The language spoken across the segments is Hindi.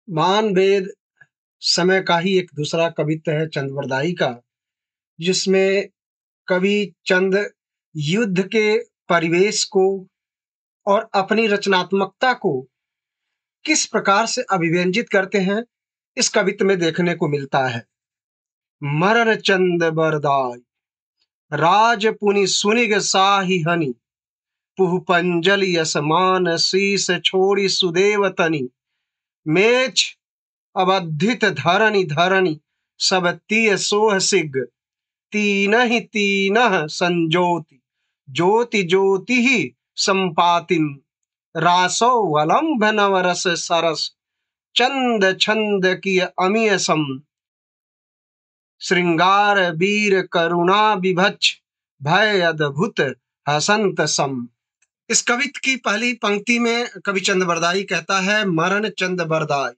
मान वेद समय का ही एक दूसरा कवित्व है चंद्रबरदाई का, जिसमें कवि चंद युद्ध के परिवेश को और अपनी रचनात्मकता को किस प्रकार से अभिव्यंजित करते हैं, इस कवित्व में देखने को मिलता है। मरण चंद बरदाई राज पुनि सुनिग साहि हनि, पुह पंजलि असमान शीस छोड़ी सुदेव तनि, मेछ अबद्धित धरणी धरणी सब तीय सोह सिग, तीनहि तीनः संजोति ज्योति ज्योति ही संपातिम, रासो वलंभ नवरस सरस चंद छंद की अमीय सम, श्रृंगार वीर करुणा विभक्ष भय अद्भुत हसंत सम। इस कवित्व की पहली पंक्ति में कवि चंद्रबरदाई कहता है, मरण चंद बरदाई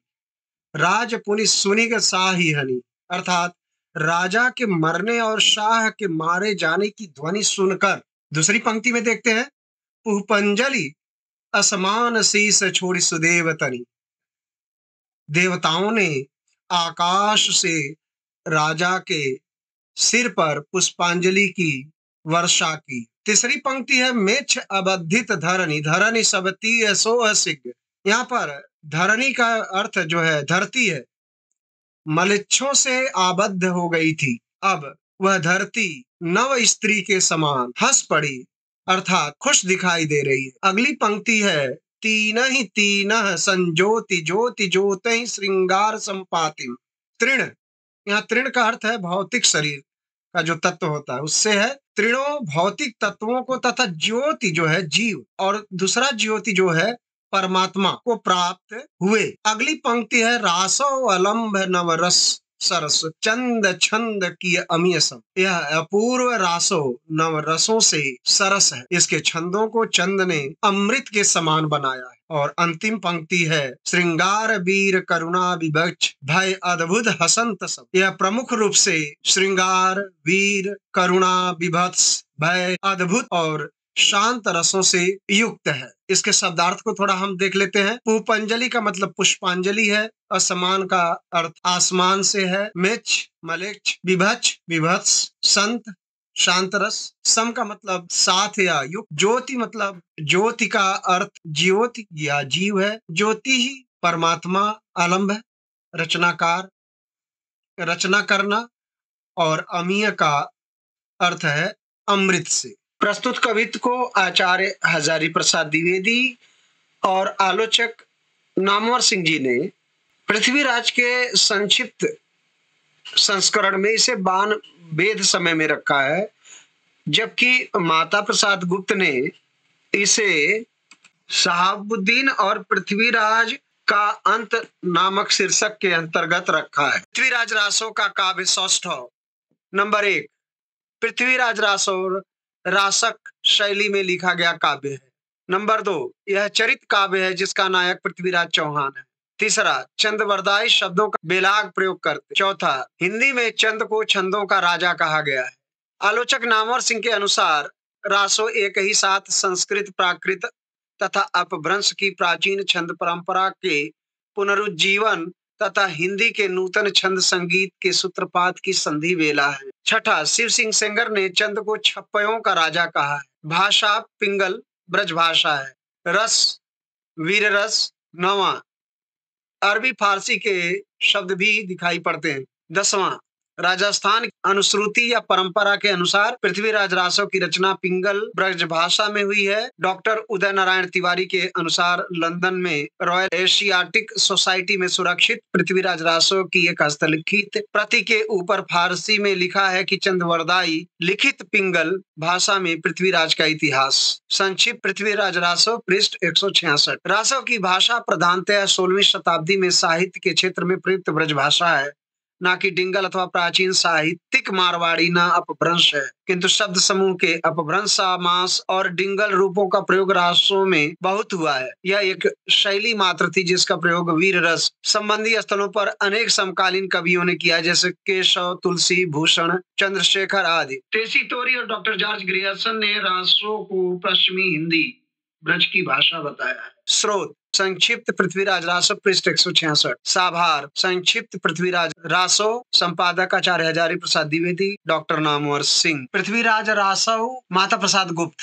राज पुनि सुनिग साहि हनि, अर्थात राजा के मरने और शाह के मारे जाने की ध्वनि सुनकर। दूसरी पंक्ति में देखते हैं, पुष्पंजलि असमान शीस छोड़ी सुदेव तनि, देवताओं ने आकाश से राजा के सिर पर पुष्पांजलि की वर्षा की। तीसरी पंक्ति है, मेछ अबद्धित धरणी धरणी सबती सोह सिग, यहाँ पर धरणी का अर्थ जो है धरती है, मलेच्छों से आबद्ध हो गई थी, अब वह धरती नव स्त्री के समान हंस पड़ी, अर्थात खुश दिखाई दे रही है। अगली पंक्ति है, तीन ही तीन संज्योति ज्योति ज्योति श्रृंगार संपातिम, तृण, यहाँ तृण का अर्थ है भौतिक शरीर का जो तत्व होता है, उससे है तृणों भौतिक तत्वों को तथा ज्योति जो है जीव और दूसरा ज्योति जो है परमात्मा को प्राप्त हुए। अगली पंक्ति है, रासो अलंभ नवरस सरस चंद छंद की अमीय सम, यह अपूर्व रासो नवरसों से सरस है, इसके छंदों को चंद ने अमृत के समान बनाया है। और अंतिम पंक्ति है, श्रृंगार वीर करुणा विभक्ष भय अद्भुत हसंत सम, यह प्रमुख रूप से श्रृंगार वीर करुणा विभत्स भय अद्भुत और शांत रसों से युक्त है। इसके शब्दार्थ को थोड़ा हम देख लेते हैं। पुष्पांजलि का मतलब पुष्पांजलि है, असमान का अर्थ आसमान से है, मेछ मलेच्छ विभक्ष विभत्स संत शांत रस, सम का मतलब साथ या युक्त, ज्योति मतलब ज्योति का अर्थ ज्योति या जीव है, ज्योति ही परमात्मा, आलम्ब है रचनाकार रचना करना, और अमीय का अर्थ है अमृत से। प्रस्तुत कवित्व को आचार्य हजारी प्रसाद द्विवेदी और आलोचक नामवर सिंह जी ने पृथ्वीराज के संक्षिप्त संस्करण में इसे बान वेद समय में रखा है, जबकि माता प्रसाद गुप्त ने इसे शहाबुद्दीन और पृथ्वीराज का अंत नामक शीर्षक के अंतर्गत रखा है। पृथ्वीराज रासो का काव्य सौष्ठव। नंबर 1, पृथ्वीराज रासो रासक शैली में लिखा गया काव्य है। नंबर 2, यह चरित काव्य है जिसका नायक पृथ्वीराज चौहान है। तीसरा, चंद्रबरदाई शब्दों का बेलाग प्रयोग करते। चौथा, हिंदी में चंद को छंदों का राजा कहा गया है। आलोचक नामवर सिंह के अनुसार रासो एक ही साथ संस्कृत प्राकृत तथा अपभ्रंश की प्राचीन छंद परंपरा के पुनरुज्जीवन तथा हिंदी के नूतन छंद संगीत के सूत्रपात की संधि वेला है। छठा, शिव सिंह सेंगर ने चंद को छप्पयों का राजा कहा है। भाषा पिंगल ब्रज भाषा है। रस वीर रस। नवा, अरबी फारसी के शब्द भी दिखाई पड़ते हैं। 10वां, राजस्थान अनुश्रुति या परंपरा के अनुसार पृथ्वीराज रासो की रचना पिंगल ब्रज भाषा में हुई है। डॉक्टर उदय नारायण तिवारी के अनुसार लंदन में रॉयल एशियाटिक सोसाइटी में सुरक्षित पृथ्वीराज रासो की एक हस्तलिखित प्रति के ऊपर फारसी में लिखा है कि चंद्रबरदाई लिखित पिंगल भाषा में पृथ्वीराज का इतिहास। संक्षिप्त पृथ्वीराज रासो, पृष्ठ 166। रासो की भाषा प्रधानतः 16वीं शताब्दी में साहित्य के क्षेत्र में प्रयुक्त ब्रज भाषा है, ना कि डिंगल अथवा प्राचीन साहित्यिक मारवाड़ी न अपभ्रंश है, किंतु शब्द समूह के अपभ्रंश समास और डिंगल रूपों का प्रयोग रासों में बहुत हुआ है। यह एक शैली मात्र थी जिसका प्रयोग वीर रस संबंधी स्थलों पर अनेक समकालीन कवियों ने किया, जैसे केशव, तुलसी, भूषण, चंद्रशेखर आदि। टेसी टोरी और डॉक्टर जॉर्ज ग्रियर्सन ने रासों को पश्चिमी हिंदी ब्रज की भाषा बताया है। स्रोत संक्षिप्त पृथ्वीराज रासो पृष्ठ 166। साभार संक्षिप्त पृथ्वीराज रासो, संपादक आचार्य हजारी प्रसाद द्विवेदी, डॉक्टर नामवर सिंह। पृथ्वीराज रासो, माता प्रसाद गुप्त।